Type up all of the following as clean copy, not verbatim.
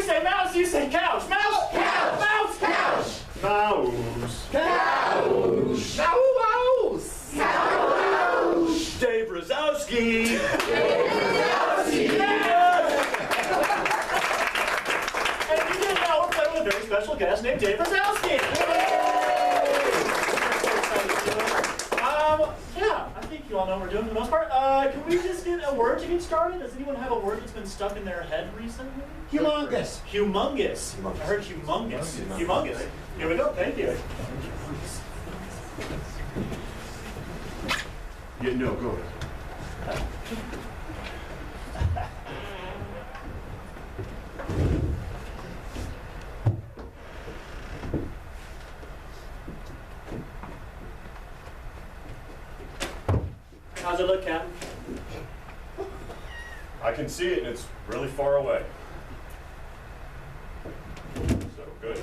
We say mouse, you say couch. Mouse, couch, mouse, couch. Mouse. Couch. Mouse. Couch. Dave Razowsky. Dave Razowsky. And you didn't know we're playing with a very special guest named David Razowsky. Yeah, I think you all know what we're doing for the most part. Can we just get a word to get started? Does anyone have a word that's been stuck in their head recently? Humongous. Humongous. I heard humongous. Humongous. Here we go. Thank you. Yeah, no, go ahead. How's it look, Captain? I can see it, and it's really far away. So, good.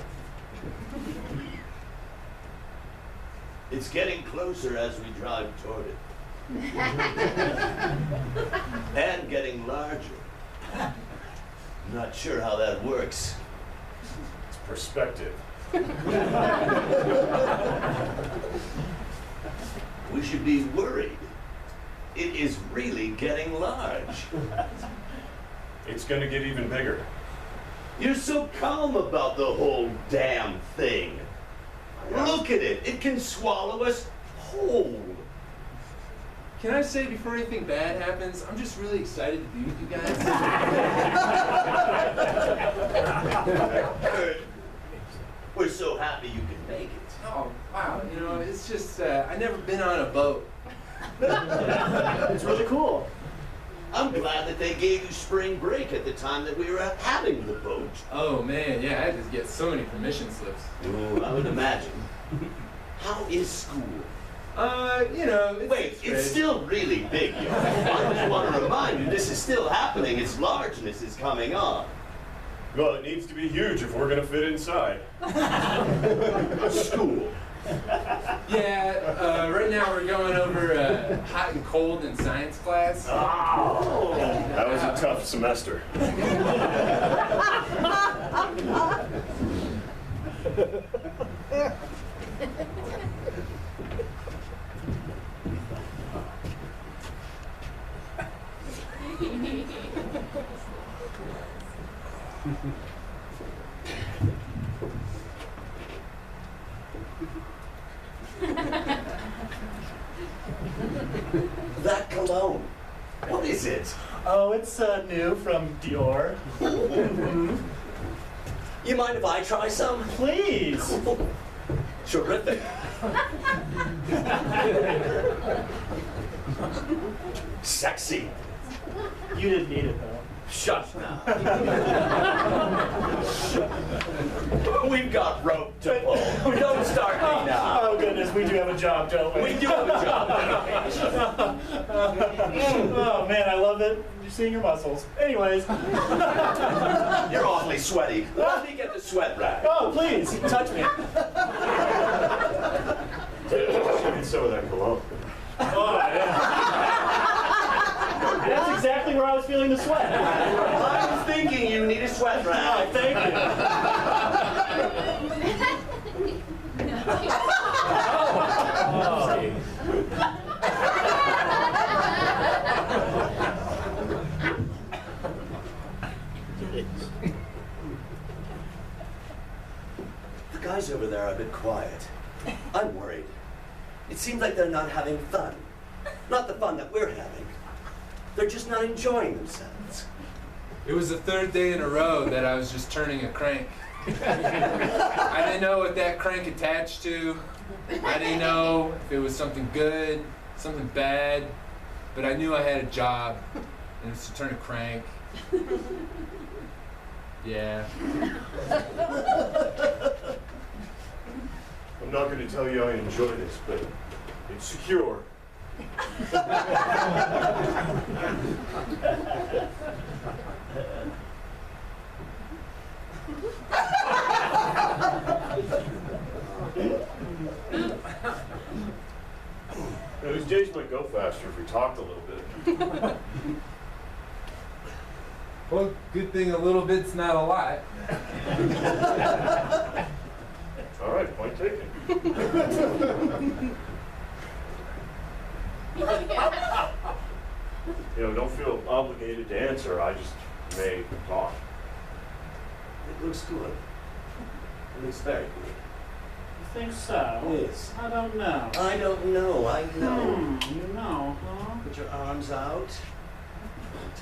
It's getting closer as we drive toward it. And getting larger. Not sure how that works. It's perspective. We should be worried. It is really getting large. It's going to get even bigger. You're so calm about the whole damn thing. Look at it. It can swallow us whole. Can I say before anything bad happens, I'm just really excited to be with you guys. Good. We're so happy you can make it. Oh, wow. You know, it's just, I've never been on a boat. It's really cool. I'm glad that they gave you spring break at the time that we were having the boat. Oh, man, yeah, I had to get so many permission slips. Ooh, I would imagine. How is school? You know, Wait, it's still really big, yo. I just want to remind you, this is still happening. Its largeness is coming on. Well, it needs to be huge if we're going to fit inside. School. Yeah, right now we're going over hot and cold in science class. Oh, that was a tough semester. That cologne. What is it? Oh, it's new from Dior. You mind if I try some? Please. Terrific. Sexy. You didn't need it, though. Shut now. We've got rope to pull. Don't start me now. Oh, goodness, we do have a job, don't we? We do have a job. Oh, man, I love it. You're seeing your muscles. Anyways. You're awfully sweaty. Let me get the sweat rag. Oh, please, touch me. Should get some of that cologne. Oh, yeah. That's exactly where I was feeling the sweat. I was thinking you need a sweat Oh, rag. thank you. The guys over there are a bit quiet. I'm worried. It seems like they're not having fun. Not the fun that we're having. They're just not enjoying themselves. It was the third day in a row that I was just turning a crank. I didn't know what that crank attached to. I didn't know if it was something good, something bad, but I knew I had a job, and it was to turn a crank. Yeah. I'm not going to tell you I enjoy this, but it's secure. These days might go faster if we talked a little bit. Well, good thing a little bit's not a lot. All right, point taken. Don't feel obligated to answer. I just may talk. It looks good. It looks very good. You think so? Yes. I don't know. I don't know. I know. You know, huh? Put your arms out.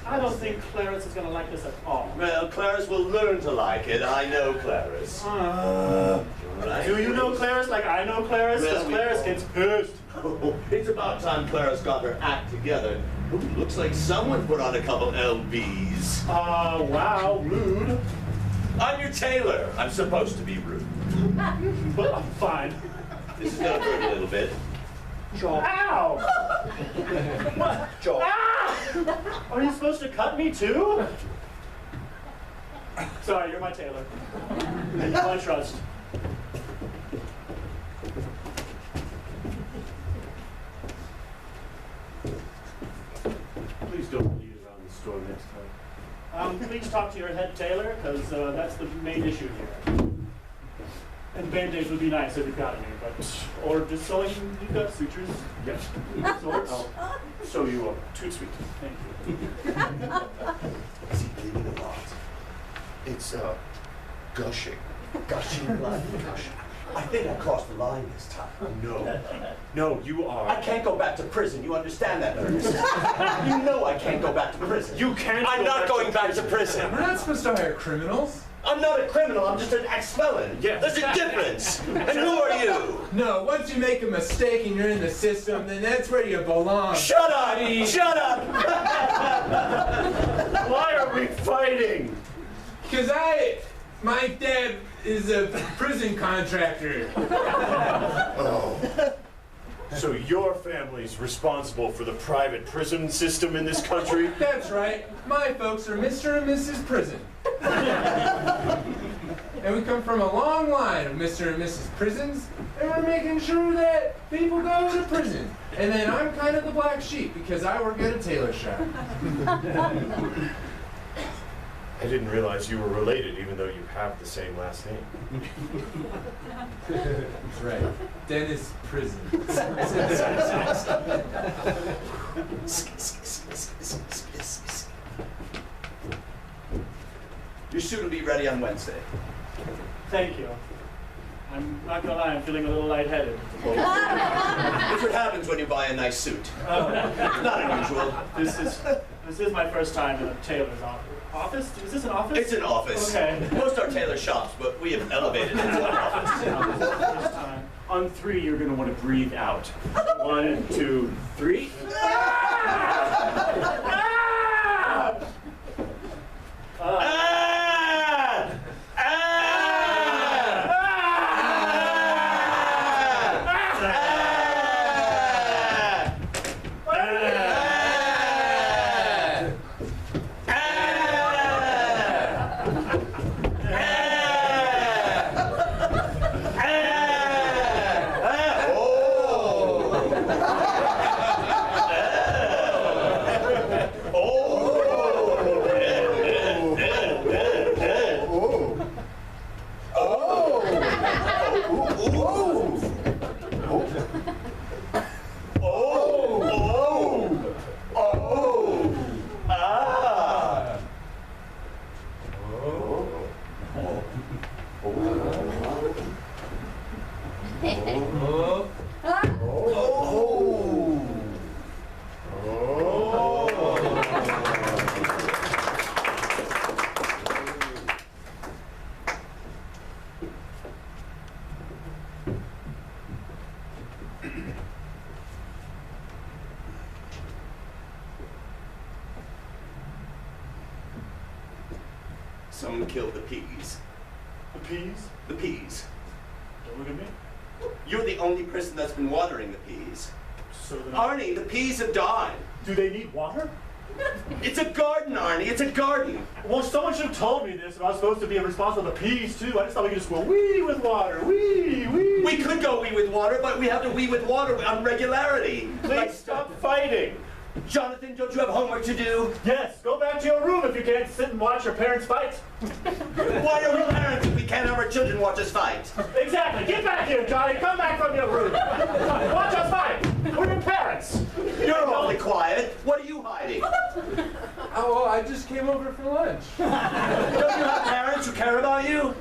I don't think Clarence is going to like this at all. Well, Clarice will learn to like it. I know Clarice. All right. Do you know Clarence like I know Clarence? Because Well, we Clarence don't. gets pissed. Oh, it's about time Clarice got her act together. Ooh, looks like someone put on a couple LBs. Wow, rude. I'm your tailor. I'm supposed to be rude. But I'm fine. This is gonna hurt a little bit. Ow! What? Joel. Ah! Are you supposed to cut me too? Sorry, you're my tailor. And you're my trust. Please don't lead around the store next time. Please talk to your head tailor, because that's the main issue here. And band-aids would be nice if you've got any, but or just sewing. You've got sutures. Yes. Sorts. I'll sew you up. Toot sweet. Thank you. Is he bleeding a lot? It's gushing. Gushing blood. Gushing. I think I crossed the line this time. No. No, you are. I can't go back to prison. You understand that, Ernest? You know I can't go back to prison. You can't. I'm not going back to prison. We're not supposed to hire criminals. I'm not a criminal. I'm just an ex-felon. Yes. There's a difference. And who are you? No, once you make a mistake and you're in the system, then that's where you belong. Shut up! Shut up! Why are we fighting? Because my dad is a prison contractor. Oh. So your family's responsible for the private prison system in this country? That's right. My folks are Mr. and Mrs. Prison. And we come from a long line of Mr. and Mrs. Prisons, and we're making sure that people go to prison. And then I'm kind of the black sheep because I work at a tailor shop. I didn't realize you were related, even though you have the same last name. That's right. Dennis Prison. Your suit will be ready on Wednesday. Thank you. I'm not gonna lie, I'm feeling a little lightheaded. It's what happens when you buy a nice suit. Not unusual. This is my first time in a tailor's office. Is this an office? It's an office. Okay. Most are tailor shops, but we have elevated it into an office. First time. On 3, you're going to want to breathe out. 1, 2, 3. Someone killed the peas. The peas? The peas. Don't look at me. You're the only person that's been watering the peas. So then Arnie, the peas have died. do they need water? It's a garden, Arnie. It's a garden. Well, someone should have told me this if I was supposed to be responsible for the peas too. I just thought we could just go wee with water. Wee, wee. We could go wee with water, but we have to wee with water on regularity. Please stop fighting. Jonathan, don't you have homework to do? Yes, go back to your room if you can't sit and watch your parents fight. Why are we parents if we can't have our children watch us fight? Exactly. Get back here, Johnny. Come back from your room. Watch us fight. We're your parents. You're awfully quiet. What are you hiding? Oh, well, I just came over for lunch. Don't you have parents who care about you?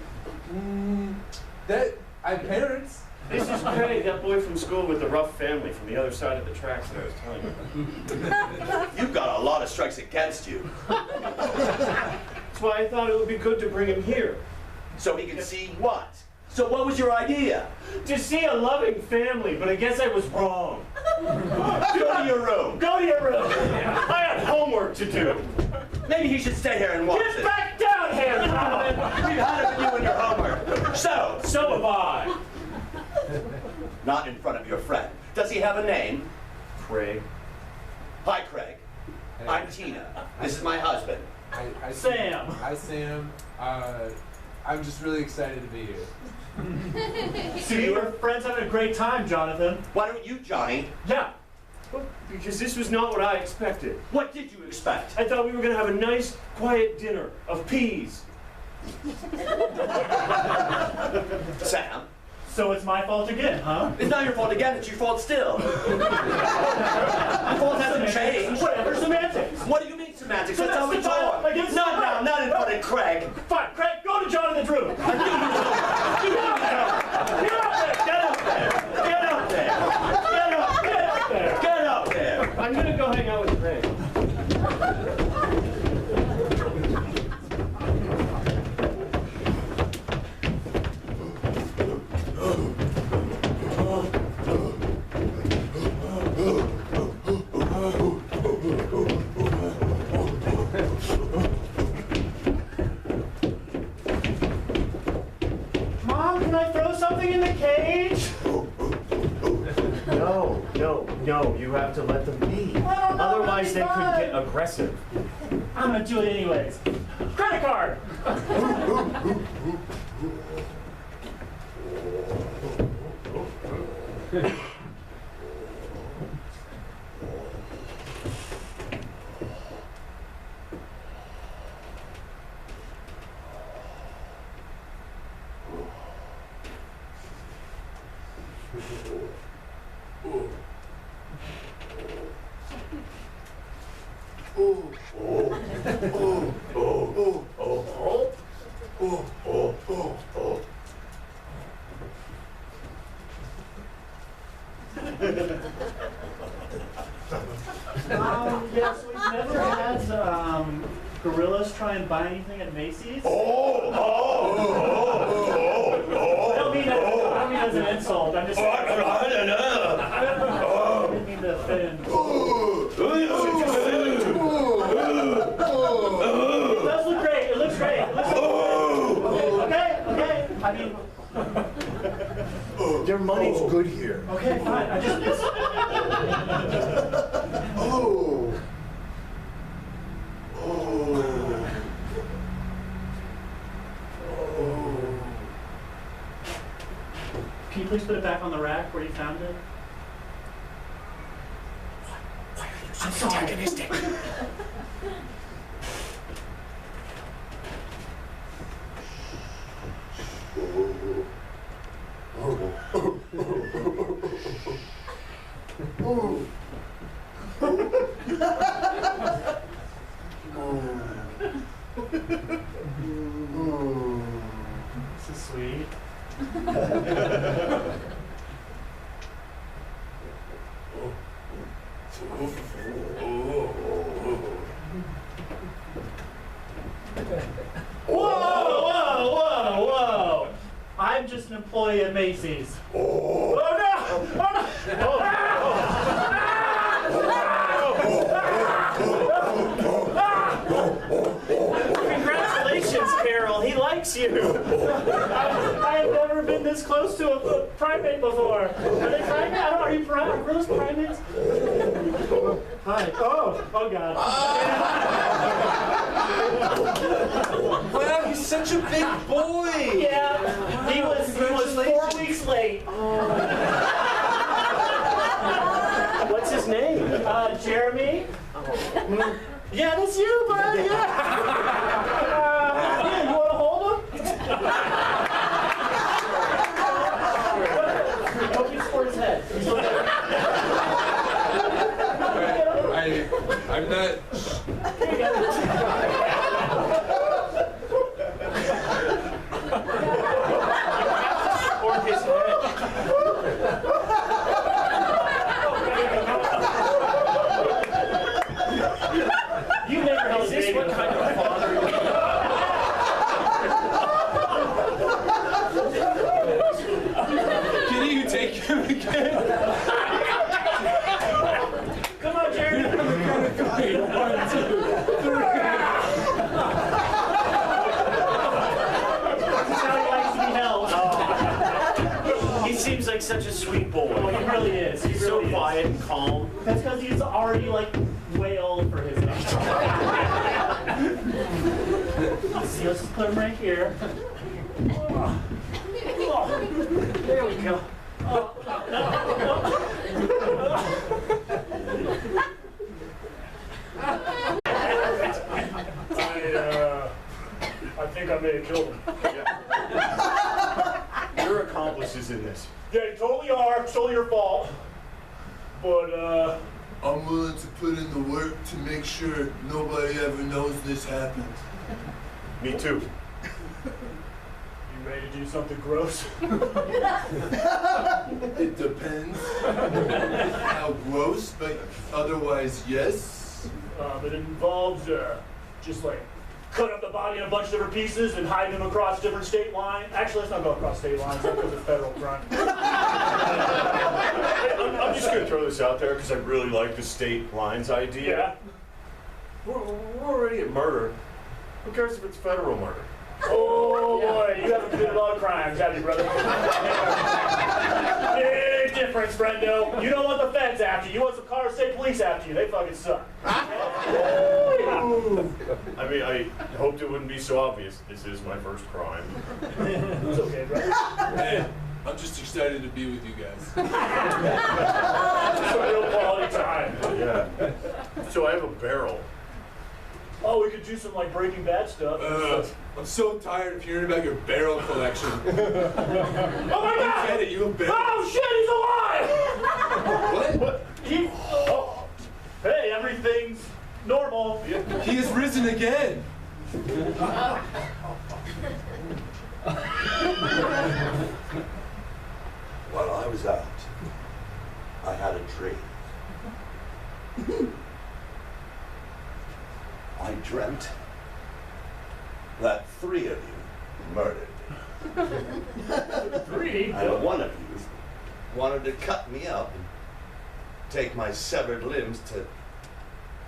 I have parents. This is Craig, that boy from school with the rough family from the other side of the tracks that I was telling you. You've got a lot of strikes against you. That's why I thought it would be good to bring him here. So he can see what? So what was your idea? To see a loving family, but I guess I was wrong. Go to your room. Go to your room. I have homework to do. Maybe he should stay here and watch Get it. back down here, Jonathan. We've had it with you and your homework. So So have I. not in front of your friend. Does he have a name? Craig. Hi, Craig. Hey. I'm Tina. This is my husband. Hi, Sam. Hi, Sam. I'm just really excited to be here. See, your friends having a great time, Jonathan. Why don't you, Johnny? Yeah. Well, because this was not what I expected. What did you expect? I thought we were going to have a nice, quiet dinner of peas. Sam, So it's my fault again, huh? it's not your fault again, it's your fault still. Your fault hasn't changed. Whatever, semantics. What do you mean semantics? That's how we Semantics, talk. against Not the- now, not in front of Craig. Fine, Craig, go to Jonathan's room. I knew you were. Get up there. Get up there. Get up there. Get up there. Get up there. Get up there. I'm going to go hang out with Craig. Mom, can I throw something in the cage? No, you have to let them be. Well, no, Otherwise, they that'd be could fun. get aggressive. I'm gonna do it anyways. Credit card. Yes, we've never had gorillas try and buy anything at Macy's. I don't mean as an insult. I'm just. I didn't mean to offend. It does look great. It looks great. It looks okay. I mean, Your money's good here. okay, fine. I just. Can you please put it back on the rack where you found it? Why are you so antagonistic? This is sweet. Whoa! I'm just an employee at Macy's. Oh no! Congratulations, Carol. He likes you. I have never been this close to a primate before. Are they primates? Are you primates? Are those primates? Hi. Oh God. Wow, he's such a big boy. Yeah, he was 4 weeks late. What's his his name? Jeremy? Yeah, that's you, bud. Yeah. Yeah, you want to hold him? Hope you squirt his head. I'm not. Here you go. Or his head? You never held Is this baby what kind of father you Can you take him again? Come on, Jeremy. This is how he likes to be held. He seems like such a sweet Oh, boy. he really is. He He's really so is. quiet and calm. That's because he's already like way old for his age. Let's see, let's just put him right here. Oh, there we go. I think I may have killed him. You're accomplices in this. Yeah, you totally are. It's totally your fault. But, I'm willing to put in the work to make sure nobody ever knows this happened. Me too. you ready to do something gross? It depends how gross, but otherwise, yes. It involves, just like cut up the body in a bunch of different pieces and hide them across different state lines. Actually, let's not go across state lines. That goes to federal crime. I'm just gonna throw this out there because I really like the state lines idea. Yeah. We're already at murder. Who cares if it's federal murder? Oh boy, you haven't committed a lot of crimes, have you, brother? Big difference, friendo. You don't want the feds after you. You want some Colorado State Police after you. They fucking suck. I mean, I hoped it wouldn't be so obvious. This is my first crime. It's okay, brother. Man, I'm just excited to be with you guys. It's a real quality time. Yeah. So I have a barrel. Oh, we could do some like Breaking Bad stuff. I'm so tired of hearing about your barrel collection. Oh my God! Get it, you a barrel. Oh shit, he's alive! What? Hey, everything's normal. He has risen again. While I was out, I had a dream. I dreamt that 3 of you murdered me. 3? And one of you wanted to cut me up and take my severed limbs to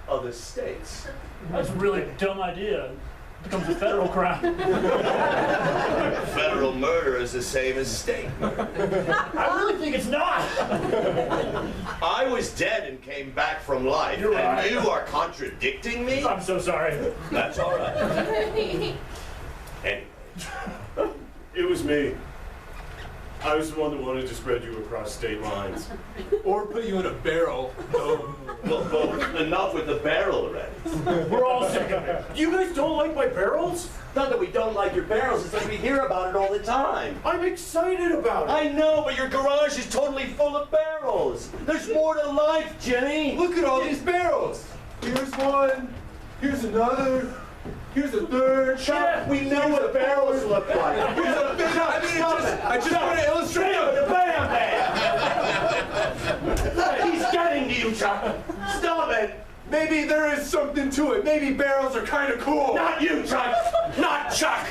other states. That's a really dumb idea. It becomes a federal crime. Federal murder is the same as state murder. I really think it's not. I was dead and came back from life, You're right. and you are contradicting me? I'm so sorry. That's all right. Anyway, It was me. I was the one that wanted to spread you across state lines. Or put you in a barrel. well, enough with the barrel already. We're all sick of it. You guys don't like my barrels? Not that we don't like your barrels, it's that we hear about it all the time. I'm excited about it. I know, but your garage is totally full of barrels. There's more to life, Jimmy. Look at all these barrels. Here's one. Here's another. Here's a third. Chuck, we know what barrels look like. Here's a big. I just want to illustrate The it. bam bam. He's getting to you, Chuck. Stop it. Maybe there is something to it. Maybe barrels are kind of cool. Not you, Chuck. Not Chuck.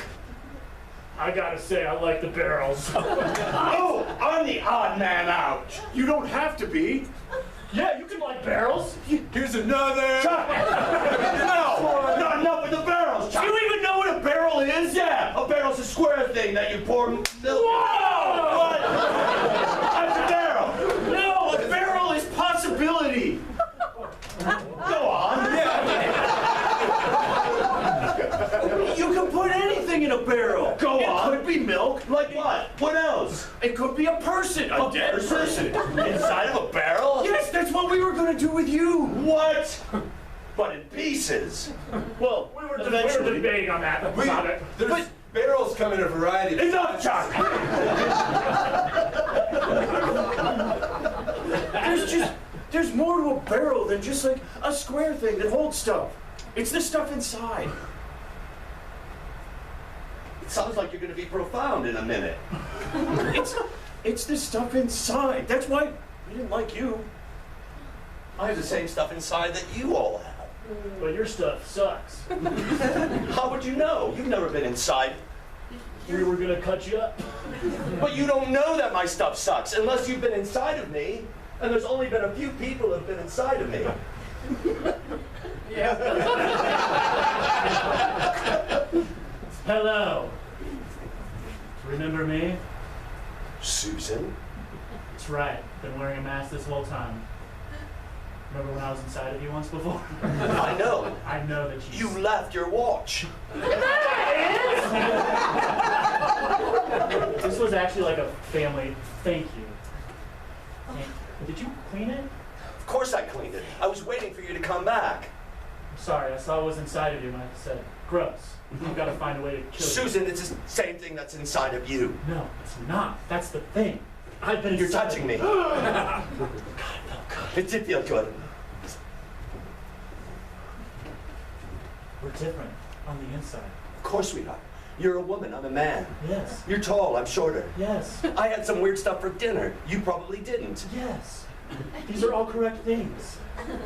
I gotta say, I like the barrels. Oh, I'm the odd man out. You don't have to be. Yeah, you can like barrels. Here's another. Chuck! No! Not enough with the barrels, Chuck! Do you even know what a barrel is? Yeah, a barrel's a square thing that you pour milk in. Whoa! What? That's a barrel! No, a barrel is possibility. Go on. You can put anything in a a barrel. Go It on. could be milk. Like what? What else? It could be a person, a dead person. Inside of a barrel? Yes, that's what we were gonna do with you. What? But in pieces. Well, We were eventually. debating on that. Stop it. There's barrels come in a variety of Enough, Chuck! There's more to a barrel than just like a square thing that holds stuff. It's the stuff inside. It sounds like you're going to be profound in a minute. It's the stuff inside. That's why we didn't like you. I have the same stuff inside that you all have. But your stuff sucks. How would you know? You've never been inside. We were gonna cut you up. But you don't know that my stuff sucks unless you've been inside of me. And there's only been a few people who have been inside of me. Hello. Remember me? Susan? That's right. Been wearing a mask this whole time. Remember when I was inside of you once before? I know. I know that you. You left your watch. This was actually like a family thank you. Did you clean it? Of course I cleaned it. I was waiting for you to come back. I'm sorry, I saw it was inside of you when I said gross. You've got to find a way to kill Susan, it's the same thing that's inside of you. you. No, it's not. That's the thing. I've been You're inside touching of me. you. God, it felt good. It did feel good. We're different on the inside. Of course we are. You're a woman, I'm a man. Yes. You're tall, I'm shorter. Yes. I had some weird stuff for dinner. You probably didn't. Yes. These are all correct things.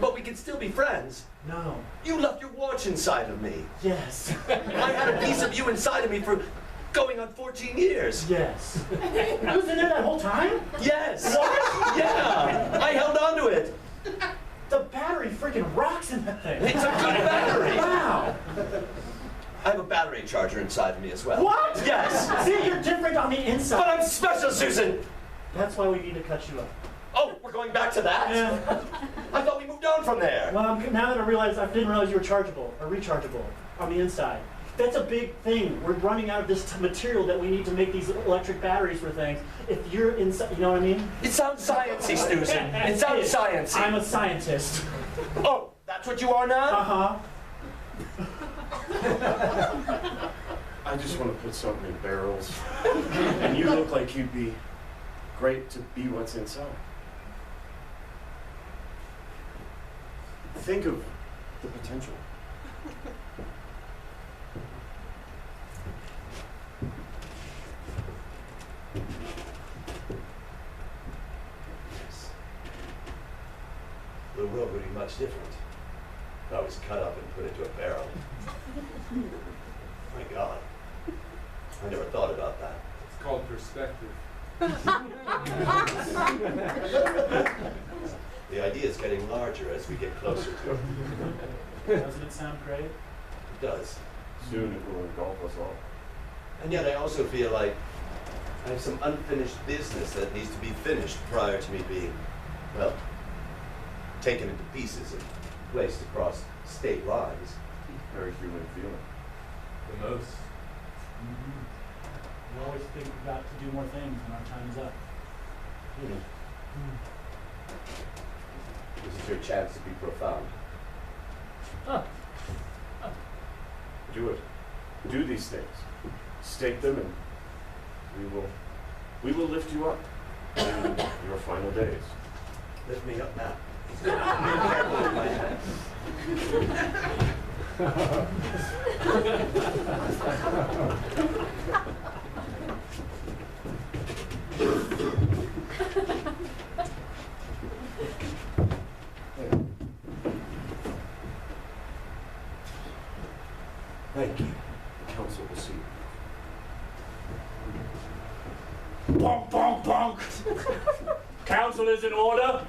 But we can still be friends. No. You left your watch inside of me. Yes. I had a piece of you inside of me for going on 14 years. Yes. I was in there that whole time? Yes. What? Yeah. I held on to it. The battery freaking rocks in that thing. It's a good battery. Wow. I have a battery charger inside of me as well. What? Yes. See, you're different on the But inside. I'm special, Susan. That's why we need to cut you up. Oh, we're going back to that? Yeah. I thought we moved on from there. Well, now that I didn't realize you were chargeable or rechargeable on the inside. That's a big thing. We're running out of this material that we need to make these electric batteries for things. If you're inside, you know what I mean? It sounds sciencey, Susan. It sounds sciencey. I'm a scientist. Oh, that's what you are now? Uh-huh. I just want to put something in barrels. And you look like you'd be great to be what's inside. Think of the potential. The world would be much different if I was cut up and put into a barrel. My God. I never thought about that. It's called perspective. The idea is getting larger as we get closer to it. Doesn't it sound great? It does. Soon it will engulf us all. And yet I also feel like I have some unfinished business that needs to be finished prior to me being, well, taken into pieces and placed across state lines. Very human feeling. The most. We always think we've got to do more things when our time is up. This is your chance to be profound. Do it. Do these things. Stake them and we will lift you up in your final days. Lift me up now. Careful with my hands. Thank you. The council will see you. Bonk, bonk, bonk! Council is in order.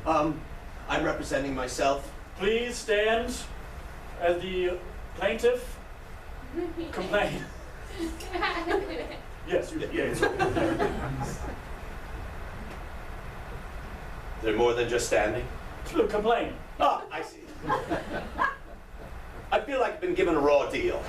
I'm representing myself. Please stand as the plaintiff complain. Yes, it's okay. They're more than just standing. Complain. Ah, I see. I feel like I've been given a raw deal.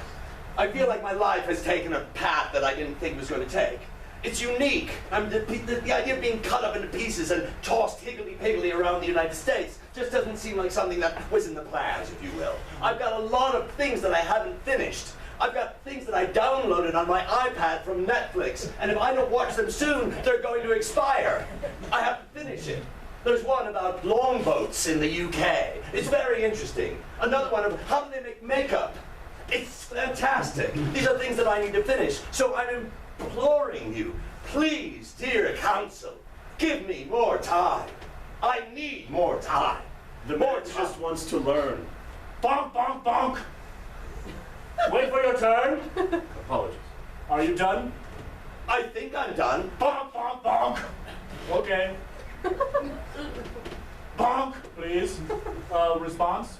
I feel like my life has taken a path that I didn't think it was going to take. It's unique. The idea of being cut up into pieces and tossed higgledy-piggledy around the United States just doesn't seem like something that was in the plans, if you will. I've got a lot of things that I haven't finished. I've got things that I downloaded on my iPad from Netflix, and if I don't watch them soon, they're going to expire. I have to finish it. There's one about longboats in the UK. It's very interesting. Another one of how do they make makeup. It's fantastic. These are things that I need to finish. So I'm imploring you, please, dear counsel, give me more time. I need more time. The man just wants to learn. Bonk, bonk, bonk. Wait for your turn. Apologies. Are you done? I think I'm done. Bonk, bonk, bonk. Okay. Bonk, please. Response?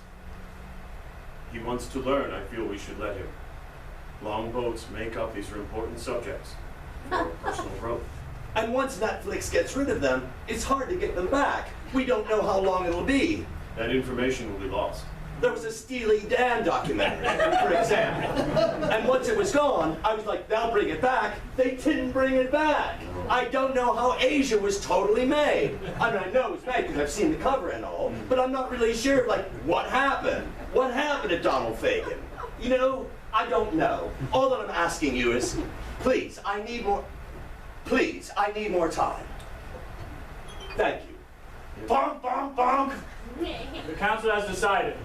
He wants to learn. I feel we should let him. Longboats, makeup, these are important subjects for personal growth. And once Netflix gets rid of them, it's hard to get them back. We don't know how long it'll be. That information will be lost. There was a Steely Dan documentary, for example. And once it was gone, I was like, they'll bring it back. They didn't bring it back. I don't know how Asia was totally made. I mean, I know it was made because I've seen the cover and all, but I'm not really sure, like, what happened? What happened to Donald Fagen? You know, I don't know. All that I'm asking you is, please, I need more time. Thank you. Bonk, bonk, bonk. The council has decided.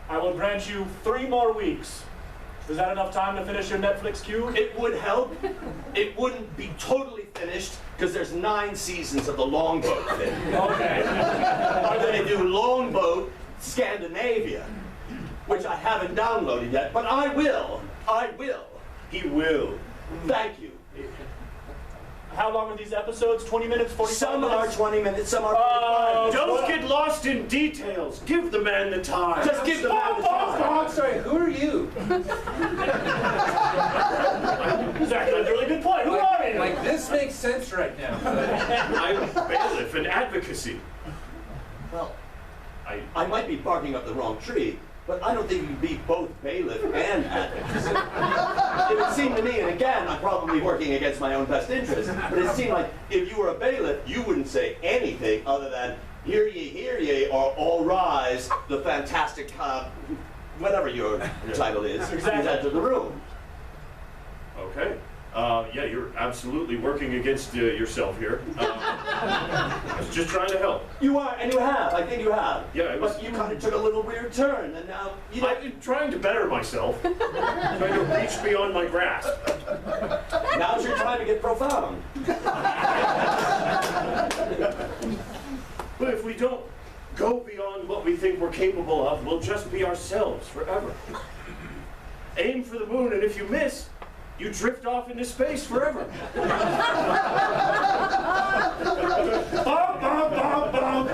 I will grant you 3 more weeks. Is that enough time to finish your Netflix queue? It would help. It wouldn't be totally finished because there's 9 seasons of the Longboat thing. Okay. Are they do Longboat Scandinavia, which I haven't downloaded yet, but I will. I will. He will. Thank you. How long are these episodes? 20 minutes, 45 Some minutes? are 20 minutes, some are 45 minutes. Don't get lost in details. Give the man the time. Just give the man the time. I'm sorry, who are you? That's actually a really good point. Who are you? Like, this makes sense right now. I'm bailiff and advocacy. Well, I might be barking up the wrong tree, but I don't think you can be both bailiff and advocacy. It would seem to me, and again, I'm probably working against my own best interest, but it seemed like if you were a bailiff, you wouldn't say anything other than, hear ye, or all rise, the fantastic, whatever your title is, Exactly. enter the room. Okay. Yeah, you're absolutely working against yourself here. I was just trying to help. You are, and you have, I think you have. Yeah, it was- But you kind of took a little weird turn, and now, you know, I've been trying to better myself. Trying to reach beyond my grasp. now's your time to get profound. But if we don't go beyond what we think we're capable of, we'll just be ourselves forever. Aim for the moon, and if you miss, you drift off into space forever. Bonk, bonk, bonk, bonk.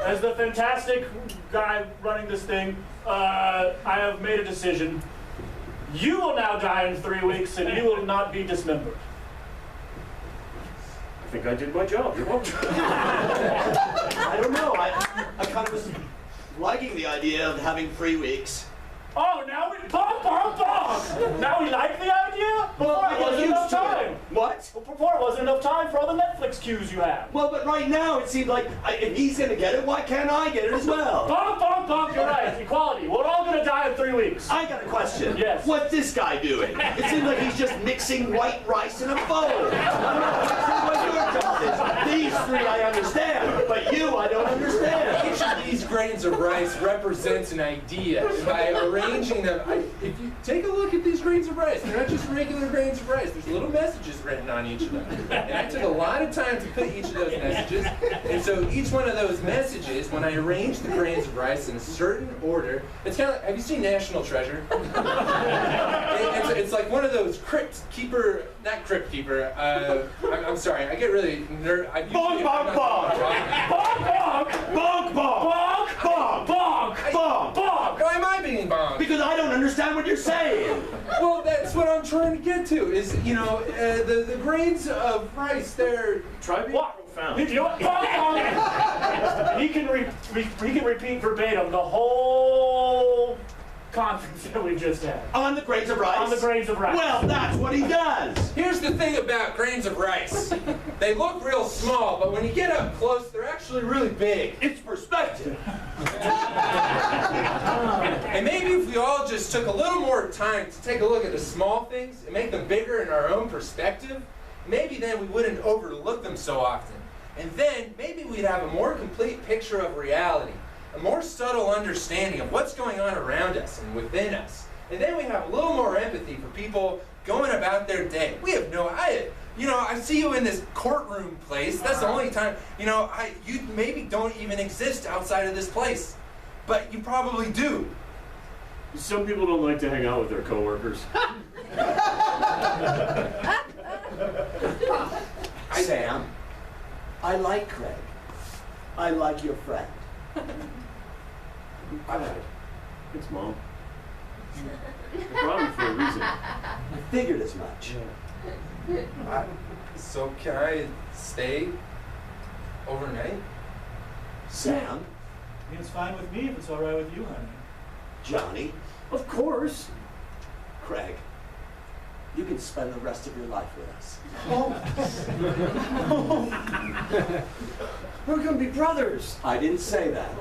As the fantastic guy running this thing, I have made a decision. You will now die in 3 weeks, and you will not be dismembered. I think I did my job. You're welcome. I don't know, I kind of was liking the idea of having 3 weeks. Oh, now we bonk, bonk, bonk. Now we like the idea. Before it wasn't enough time. What? Well, before it wasn't enough time for all the Netflix queues you have. Well, but right now it seems like if he's gonna get it, why can't I get it as well? Bonk, bonk, bonk. You're right. Equality. We're all gonna die in 3 weeks. I got a question. Yes. What's this guy doing? It seems like he's just mixing white rice in a bowl. I'm not sure what your job is. These 3 I understand, but you I don't understand. Each of these grains of rice represents an idea. By arranging them, if you take a look at these grains of rice, they're not just regular grains of rice. There's little messages written on each of them. And I took a lot of time to put each of those messages. And so each one of those messages, when I arrange the grains of rice in a certain order, it's kind of like, have you seen National Treasure? It's like one of those crypt keeper, not crypt keeper, I'm sorry, I get really nervous. Bonk, bonk, bonk. Bonk, bonk. Bonk, bonk. Bonk, Bonk. bonk. Bonk. Bonk. Why am I being bombed? Because I don't understand what you're saying. Well, that's what I'm trying to get to, is, you know, the grains of rice, they're... Try being What? profound. You know what? Bonk, bonk. He can repeat verbatim the whole conference that we just had. On the grains of rice? On the grains of rice. Well, that's what he does. Here's the thing about grains of rice. They look real small, but when you get up close, they're actually really big. It's perspective. And maybe if we all just took a little more time to take a look at the small things and make them bigger in our own perspective, maybe then we wouldn't overlook them so often. And then maybe we'd have a more complete picture of reality, a more subtle understanding of what's going on around us and within us. And then we have a little more empathy for people going about their day. We have no idea. You know, I see you in this courtroom place. That's the only time, you know, you maybe don't even exist outside of this place. But you probably do. Some people don't like to hang out with their coworkers. Sam, I like Craig. I like your friend. It's Mom. I brought him for a reason. I figured as much. So can I stay overnight? Sam, I mean, it's fine with me if it's all right with you, honey. Johnny, Of course. Craig, you can spend the rest of your life with us. We're gonna be brothers. I didn't say that.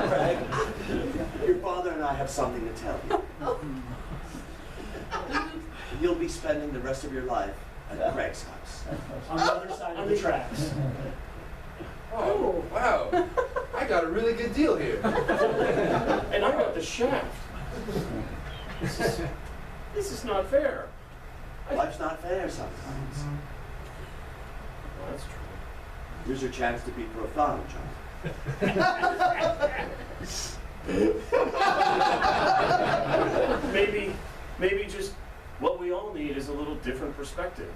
Craig, your father and I have something to tell you. You'll be spending the rest of your life at Craig's house. On the other side of the tracks. Oh, wow. I got a really good deal here. And I got the shaft. This is not fair. Life's not fair sometimes. Well, that's true. Here's your chance to be profound, John. Maybe just what we all need is a little different perspective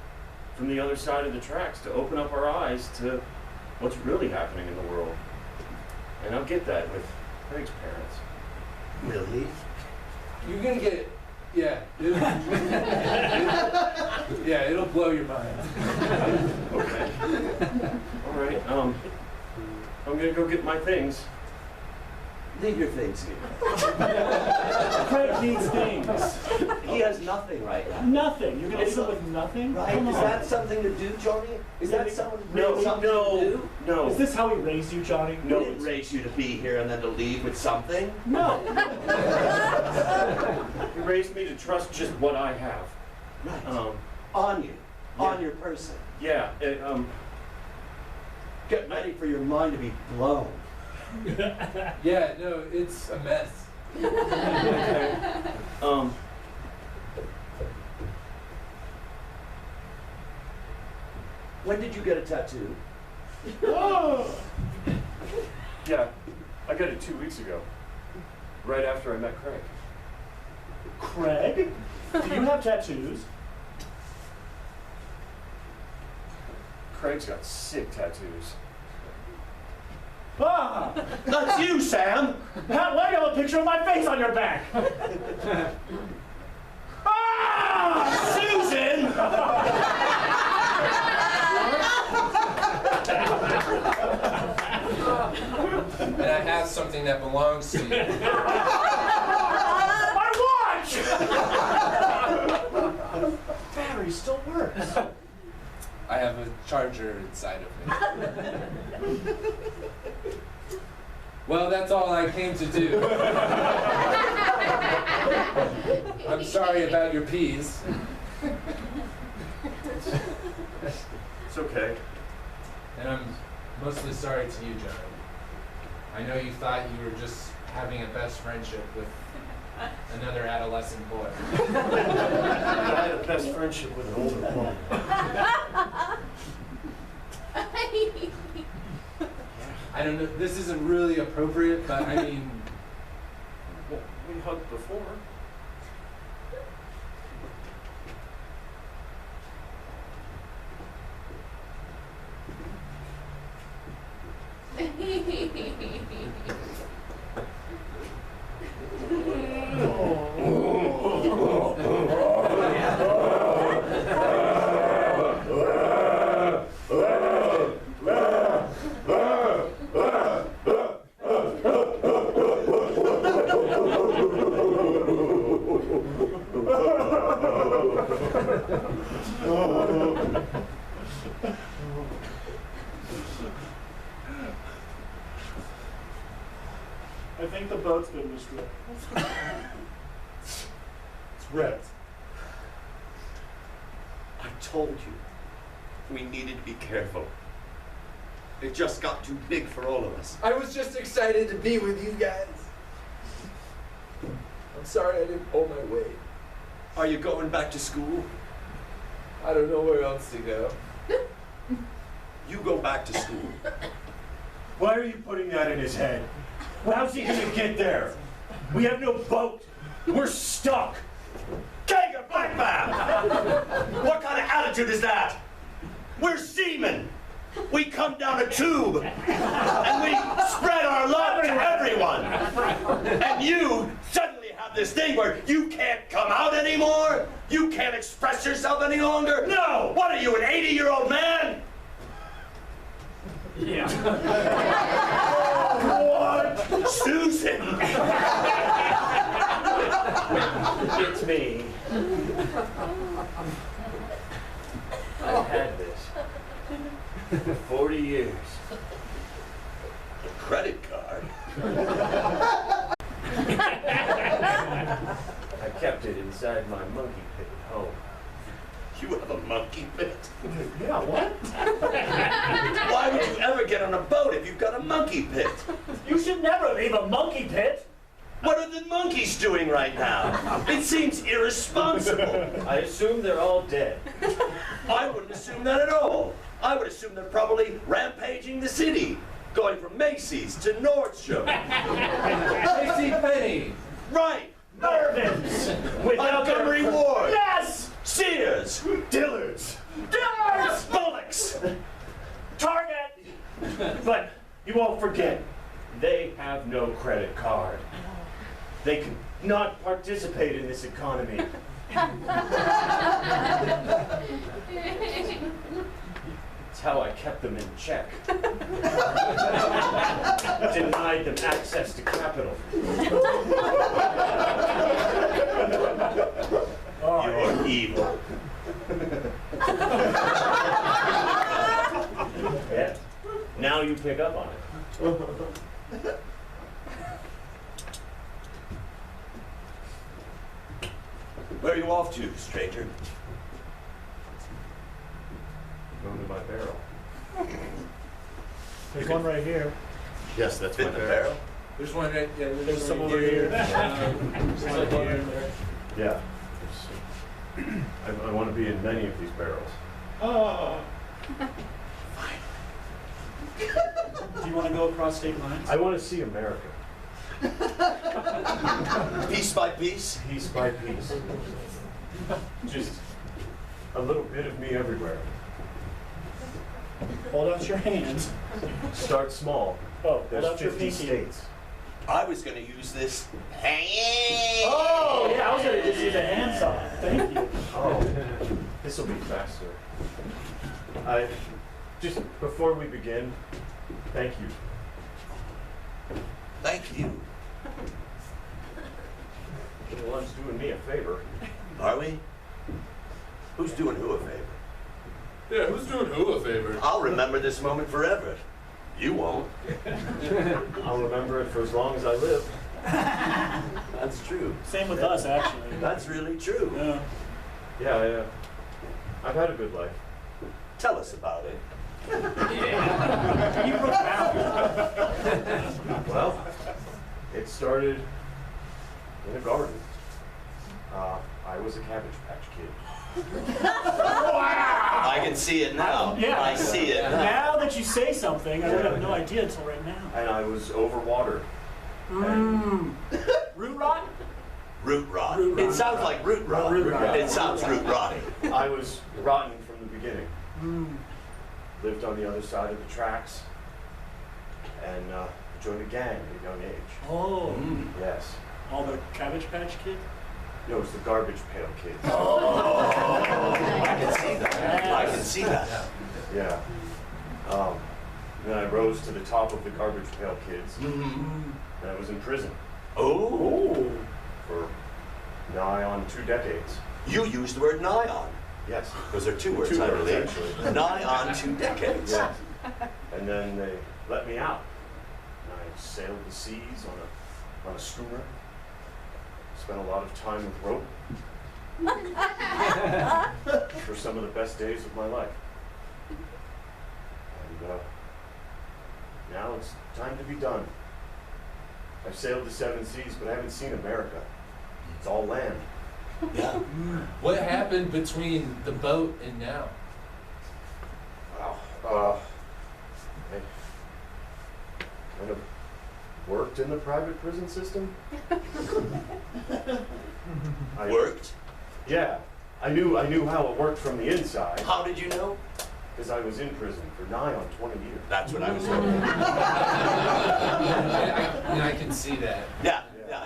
from the other side of the tracks to open up our eyes to what's really happening in the world. And I'll get that with Craig's parents. Will he? You're gonna get it. Yeah. Yeah, it'll blow your mind. Okay. All right. I'm gonna go get my things. Leave your things here. Craig needs things. He has nothing right now. Nothing. You're gonna leave him with nothing? Right? Come Is on. that something to do, Johnny? Is that something to do? No. Is this how he raised you, Johnny? No, it raised you to be here and then to leave with something. No. He raised me to trust just what I have. Right. Yeah. On you. On your person. Yeah. Get ready for your mind to be blown. Yeah, no, it's a mess. When did you get a tattoo? Yeah. I got it 2 weeks ago. Right after I met Craig. Craig? Do you have tattoos? Craig's got sick tattoos. Ah! That's you, Sam! Pat, why do you have a picture of my face on your back? Ah! Susan! And I have something that belongs to you. My watch! Battery still works. I have a charger inside of me. Well, that's all I came to do. I'm sorry about your peas. It's okay. And I'm mostly sorry to you, John. I know you thought you were just having a best friendship with another adolescent boy. I had a best friendship with an older woman. I don't know, this isn't really appropriate, but I mean, Well, we hugged before. I think the boat's been destroyed. It's wrecked. I told you, we needed to be careful. It just got too big for all of us. I was just excited to be with you guys. I'm sorry I didn't pull my weight. Are you going back to school? I don't know where else to go. You go back to school. Why are you putting that in his head? How's he gonna get there? We have no boat. We're stuck. Get your back, man! What kind of attitude is that? We're seamen. We come down a tube and we spread our love to everyone. And you suddenly have this thing where you can't come out anymore? You can't express yourself any longer? No! What are you, an 80-year-old man? Yeah. What? Susan! It's me. I've had this for 40 years. Credit card? I kept it inside my monkey pit at home. You have a monkey pit? Yeah, what? Why would you ever get on a boat if you've got a monkey pit? You should never leave a monkey pit. What are the monkeys doing right now? It seems irresponsible. I assume they're all dead. I wouldn't assume that at all. I would assume they're probably rampaging the city, going from Macy's to Nordstrom. J.C. Penney. Right. Mervyn's. Montgomery Ward. Yes! Sears. Dillard's. Dillard's! Bullocks. Target! But you won't forget, they have no credit card. They can not participate in this economy. It's how I kept them in check. Denied them access to capital. You're evil. Yeah. Now you pick up on it. Where are you off to, stranger? Going to my barrel. There's one right here. Yes, that's Fit my the barrel. barrel? There's one right, yeah, There's some over here. There's There's like one here. right there. Yeah. I want to be in many of these barrels. Oh. Do you want to go across state lines? I want to see America, Piece by piece? piece by piece. Just a little bit of me everywhere. Hold out your hands. Start small. Oh, hold There's out your 50 pinky. states. I was going to use this. Oh, yeah, I was going to just use a handsaw. Thank you. Oh, this will be faster. Just before we begin, thank you. Thank you. You're the ones doing me a favor. Are we? Who's doing who a favor? Yeah, who's doing who a favor? I'll remember this moment forever. You won't. I'll remember it for as long as I live. That's true. Same with us, actually. That's really true. Yeah. Yeah, I've had a good life. Tell us about it. You broke down. Well, it started in a garden. I was a Cabbage Patch Kid. I can see it now. Yeah. I see it now. Now that you say something, I would have no idea until right now. And I was overwatered. Root rot? Root rot. Root rot. It sounds like root rot. Root rot. It sounds root rotting. I was rotten from the beginning. Lived on the other side of the tracks. And joined a gang at a young age. Oh. Yes. All the Cabbage Patch Kids? No, it was the Garbage Pail Kids. I can see that. I can see that. Yeah. Then I rose to the top of the Garbage Pail Kids. Mm-hmm. And I was in prison Oh. for Nigh on 2 decades. You used the word nigh on. Yes. Those are 2 words, 2 I words, believe. actually. Nigh on 2 decades. Yes. And then they let me out. And I sailed the seas on a schooner. Spent a lot of time with rope. For some of the best days of my life. And now it's time to be done. I've sailed the 7 seas, but I haven't seen America. It's all land. Yeah. What happened between the boat and now? Wow. I kind of worked in the private prison system. Worked? Yeah. I knew how it worked from the inside, How did you know? because I was in prison for nigh on 20 years. That's what I was hoping. I can see that.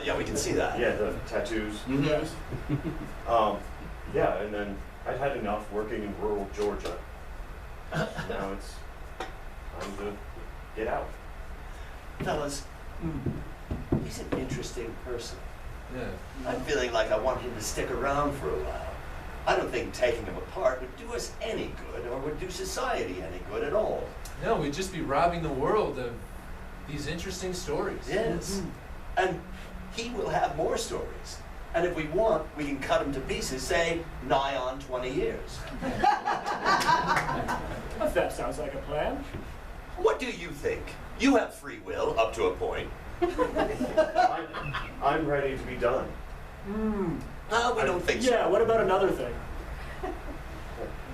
Yeah, we can see that. Yeah, the tattoos. Mhm. Yeah, and then I'd had enough working in rural Georgia. Now it's time to get out. Fellas, he's an interesting person. Yeah. I'm feeling like I want him to stick around for a while. I don't think taking him apart would do us any good or would do society any good at all. No, we'd just be robbing the world of these interesting stories. Yes. And he will have more stories. And if we want, we can cut him to pieces, say, nigh on 20 years. That sounds like a plan. What do you think? You have free will up to a point. I'm ready to be done. No, we don't think so. Yeah, what about another thing?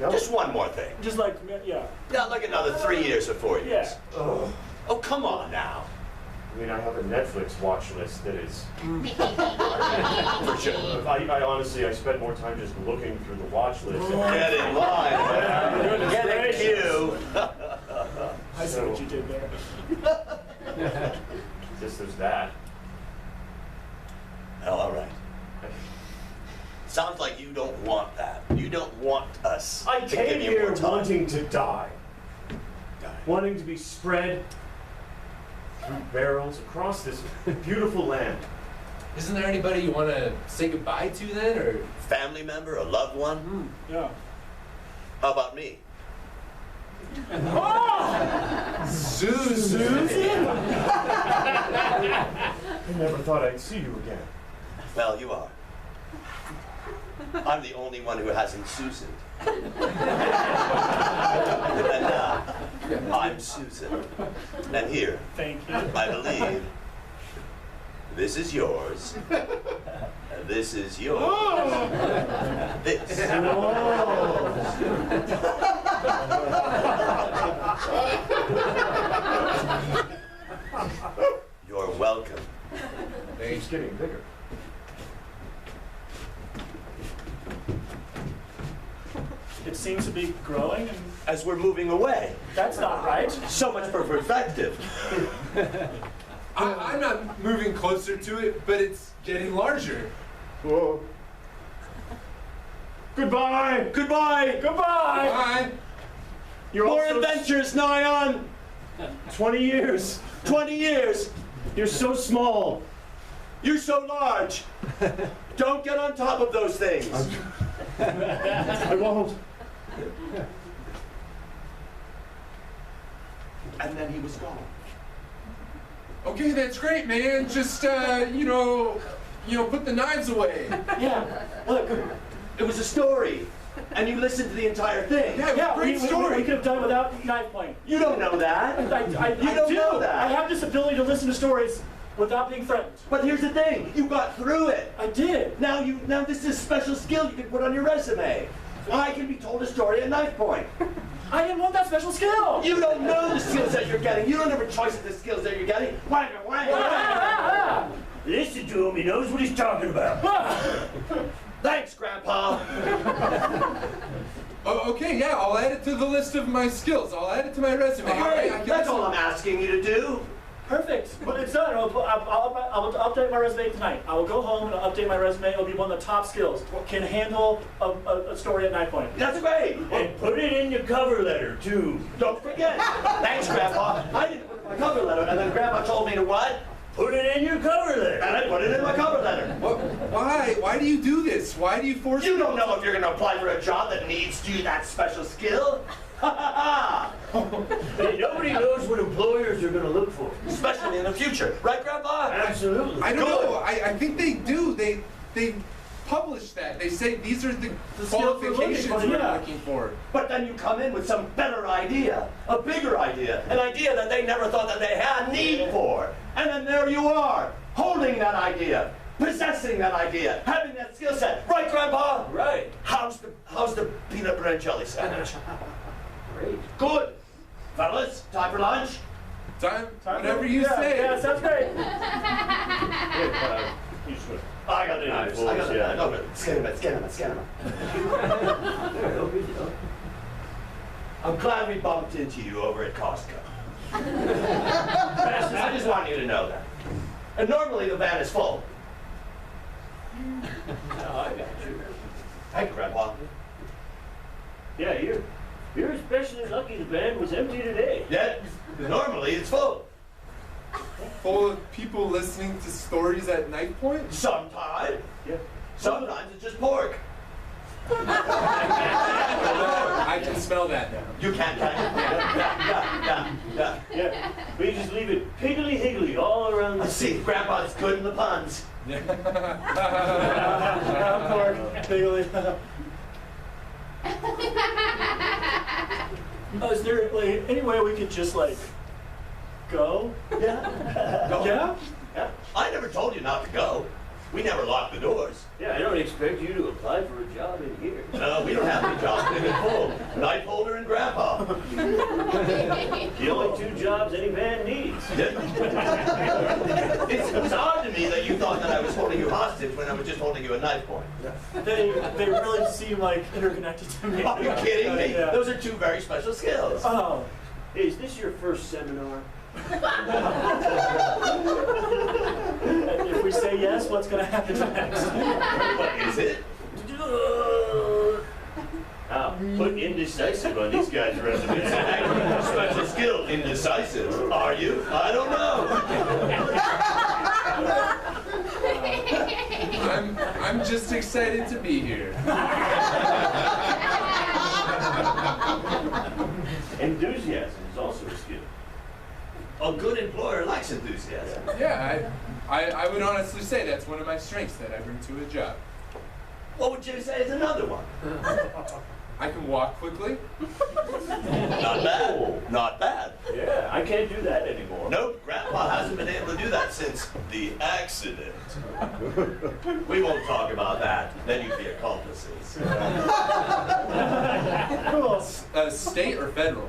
No. Just one more thing. Just like, yeah. Not like another 3 years or 4 years. Yeah. Oh, Oh, come on now. I mean, I have a Netflix watch list that is. For sure. I honestly, I spend more time just looking through the watch list. Get in line. Goodness Get in gracious. queue. I see what you did there. Just there's that. Oh, all right. Sounds like you don't want that. You don't want us I to came give you here more time. wanting to die. Wanting to be spread through barrels across this beautiful land. Isn't there anybody you want to say goodbye to then, or? Family member, a loved one? Yeah. How about me? Susan! I never thought I'd see you again. Well, you are. I'm the only one who hasn't Susan. And I'm Susan. And here, Thank you. I believe, this is yours. And this is yours. This. You're welcome. It's getting bigger. It seems to be growing, and As we're moving away, that's not right. so much for perspective. I'm not moving closer to it, but it's getting larger. Whoa. Goodbye. Goodbye. Goodbye! Bye. You're More also adventures, nigh on 20 years. 20 years. You're so small. You're so large. Don't get on top of those things. I won't. And then he was gone. Okay, that's great, man. Just put the knives away. Yeah. Look. It was a story. And you listened to the entire thing. Yeah, great we story. could have done it without knife point. You don't know that. I You don't do. know that. I have this ability to listen to stories without being threatened. But here's the thing. You got through it. I did. Now this is a special skill you can put on your resume. I can be told a story at knife point. I didn't want that special skill. You don't know the skills that you're getting. You don't have a choice of the skills that you're getting. Wang, wang, wang. Listen to him. He knows what he's talking about. Thanks, Grandpa. Oh, okay, yeah, I'll add it to the list of my skills. I'll add it to my resume. Hey, I can that's listen. all I'm asking you to do. Perfect. But it's done. I'll update my resume tonight. I will go home and I'll update my resume. It'll be one of the top skills. Can handle a story at knife point. That's great. And put it in your cover letter, too. Don't forget. Thanks, Grandpa. I didn't put my cover letter, and then Grandpa told me to what? Put it in your cover letter. And I put it in my cover letter. What? Why? Why do you do this? Why do you force You people don't know if you're gonna apply for a job that needs you that special skill. Ha ha Hey, nobody knows what employers are going to look for. ha! Especially in the future, right, Grandpa? Absolutely. I don't Good. know. I think they do. They publish that. They say these are the skills we're looking qualifications for, we're yeah. looking for. But then you come in with some better idea, a bigger idea, an idea that they never thought that they had need for. And then there you are, holding that idea, possessing that idea, having that skill set. Right, Grandpa? Right. How's the peanut butter and jelly sandwich? Great. Good. Fellas, time for lunch? Time, whatever you say. Yeah, sounds great. You should. I got the knives. I got the knives. No, scan them. I'm glad we bumped into you over at Costco. I just want you to know that. And normally the van is full. Oh, I got you. Thank you, Grandpa. Yeah, you're especially lucky the van was empty today. Yeah, normally it's full. Full of people listening to stories at night point? Sometimes. Yeah. Sometimes it's just pork. I can smell that now. You can't. Yeah. Yeah. We just leave it piggly higgly all around the Let's see, Grandpa's good in the puns. Pork, Bigley. Oh, is there like any way we could just like go? Yeah. Go. Yeah? Yeah. I never told you not to go. We never locked the doors. Yeah, I don't expect you to apply for a job in here. No, we don't have any jobs big and full. Knife holder and Grandpa. The only two jobs any man needs. It was odd to me that you thought that I was holding you hostage when I was just holding you a knife point. They really seem like interconnected to me. Are you kidding me? Yeah. Those are two very special skills. Oh. Hey, is this your first seminar? If we say yes, what's going to happen next? What is it? Now, put indecisive on these guys' resumes. Special skill, indecisive. Are you? I don't know. I'm just excited to be here. Enthusiasm is also a skill. A good employer likes enthusiasm. Yeah, I would honestly say that's one of my strengths that I bring to a job. What would you say is another one? I can walk quickly. Not bad. Not bad. Yeah, I can't do that anymore. Nope, Grandpa hasn't been able to do that since the accident. We won't talk about that. Then you'd be accomplices. Cool. State or federal?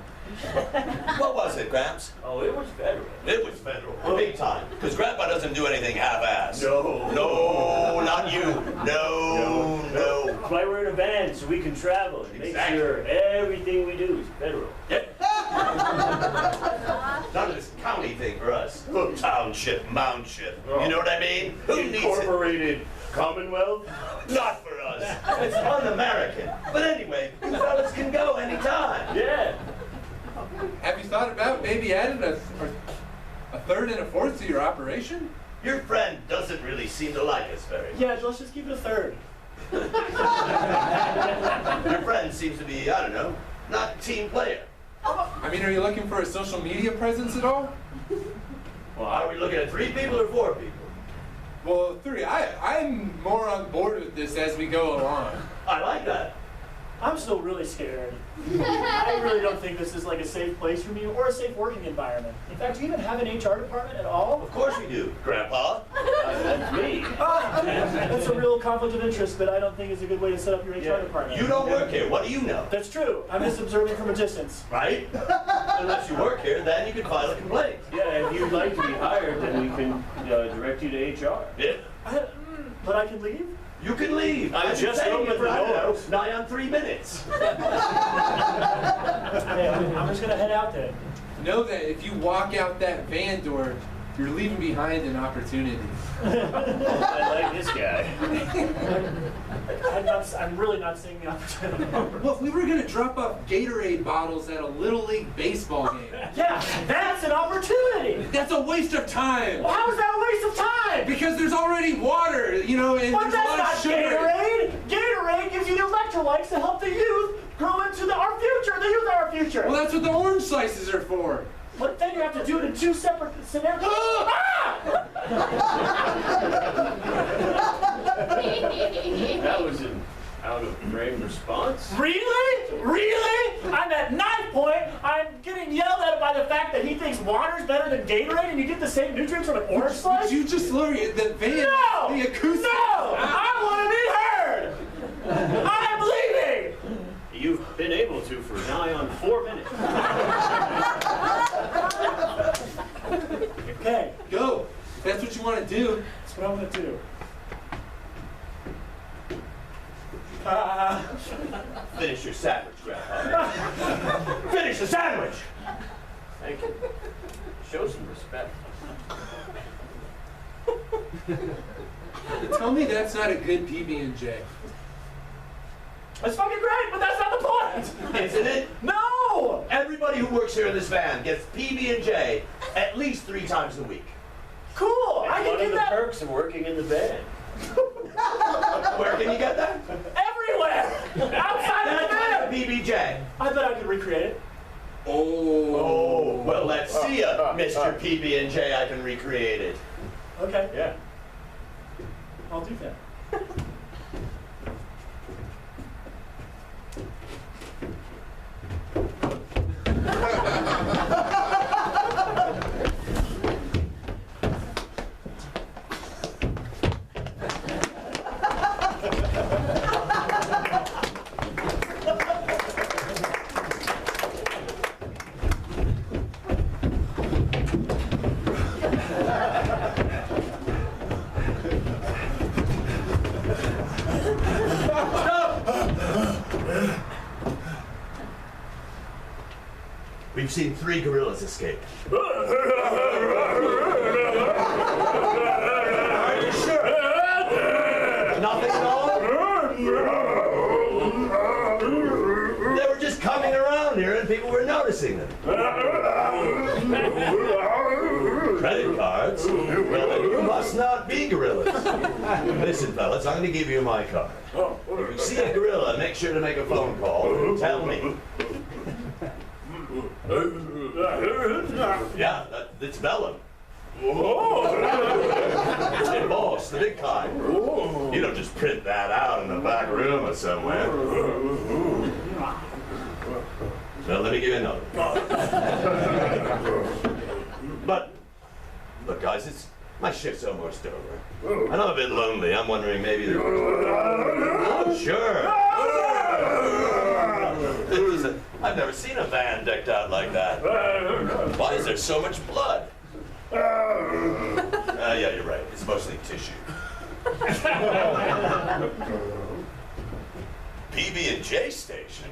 What was it, Gramps? Oh, it was federal. It was federal. Big time. Because Grandpa doesn't do anything half-assed. No. No, not you. No. That's why we're in a van, so we can travel and make Exactly. sure everything we do is federal. Yep. None of this county thing for us. Township, moundship. You know what I mean? Who needs it? Incorporated Commonwealth? Not for us. It's un-American. But anyway, you fellas can go anytime. Yeah. Have you thought about maybe adding a third and a fourth to your operation? Your friend doesn't really seem to like us very much. Yeah, let's just keep it a third. Your friend seems to be, I don't know, not a team player. I mean, are you looking for a social media presence at all? Well, are we looking at 3 people or 4 people? Well, 3. I'm more on board with this as we go along. I like that. I'm still really scared. I really don't think this is like a safe place for me or a safe working environment. In fact, do you even have an HR department at all? Of course we do, Grandpa. That's me. That's a real conflict of interest, but I don't think it's a good way to set up your HR department. You don't work here. What do you know? That's true. I'm just observing from a distance. Right? Unless you work here, then you can file a complaint. Yeah, if you'd like to be hired, then we can direct you to HR. Yeah. But I can leave? You can leave. I I've been just saying opened it for, the I don't know, doors. nigh on 3 minutes. Hey, I'm just gonna head out then. Know that if you walk out that van door, You're leaving behind an opportunity. I like this guy. I'm really not seeing the opportunity. Well, we were gonna drop off Gatorade bottles at a Little League baseball game. Yeah, that's an opportunity. That's a waste of time. Well, how is that a waste of time? Because there's already water, you know, and But there's a that's lot not of sugar. Gatorade. Gatorade gives you the electrolytes to help the youth grow into our future. The youth are our future. Well, that's what the orange slices are for. But then you have to do it in two separate scenarios. Ah! That was an out-of-frame response. Really? Really? I'm at knife point. I'm getting yelled at by the fact that he thinks water's better than Gatorade, and you get the same nutrients from an orange slice? Did you just lower the van? No! The acoustic. No! I want to be heard! I'm leaving! You've been able to for nigh on 4 minutes. Okay, Go. If that's what you want to do. that's what I'm going to do. Finish your sandwich, Grandpa. Finish the sandwich! Thank you. Show some respect. Tell me that's not a good PB&J. That's fucking great, but that's not the point! Isn't it? No! Everybody who works here in this van gets PB&J at least 3 times a week. Cool! I One can of do the that perks of working in the van. Where can you get that? everywhere! Outside of the van! PB&J. I bet I could recreate it. Oh, well, let's see ya, Mr. PB&J. I can recreate it. Okay, Yeah. I'll do that. We've seen 3 gorillas escape. Are you sure? Nothing at all? They were just coming around here and people were noticing them. Credit cards? Well, then you must not be gorillas. Listen, fellas, I'm going to give you my card. If you see a gorilla, make sure to make a phone call. Tell me. Yeah, it's Vellum. Hey, boss, the big kind. You don't just print that out in the back room or somewhere. Well, let me give you another. But, look, guys, my shift's almost over. And I'm a bit lonely. I'm wondering maybe there was... Sure. I've never seen a van decked out like that. Why is there so much blood? Yeah, you're right. It's mostly tissue. PB&J station?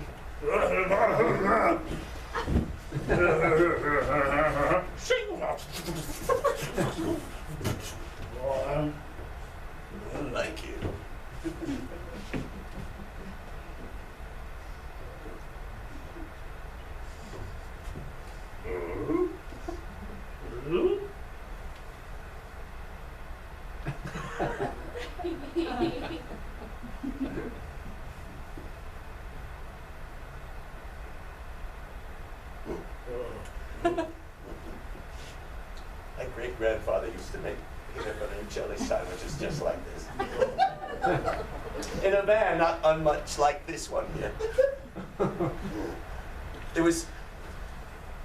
Thank you. My great-grandfather used to make peanut butter and jelly sandwiches just like this. In a van, not unmuch like this one here. It was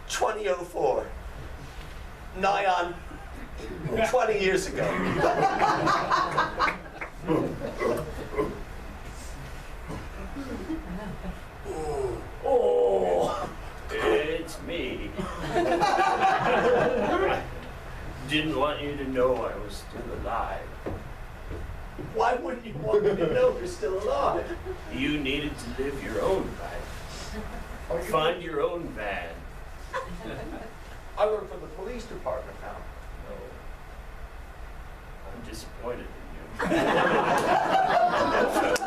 2004. Nigh on 20 years ago. Oh, it's me. Didn't want you to know I was still alive. Why wouldn't you want me to know you're still alive? You needed to live your own life. Find your own van. I work for the police department now. disappointed in you.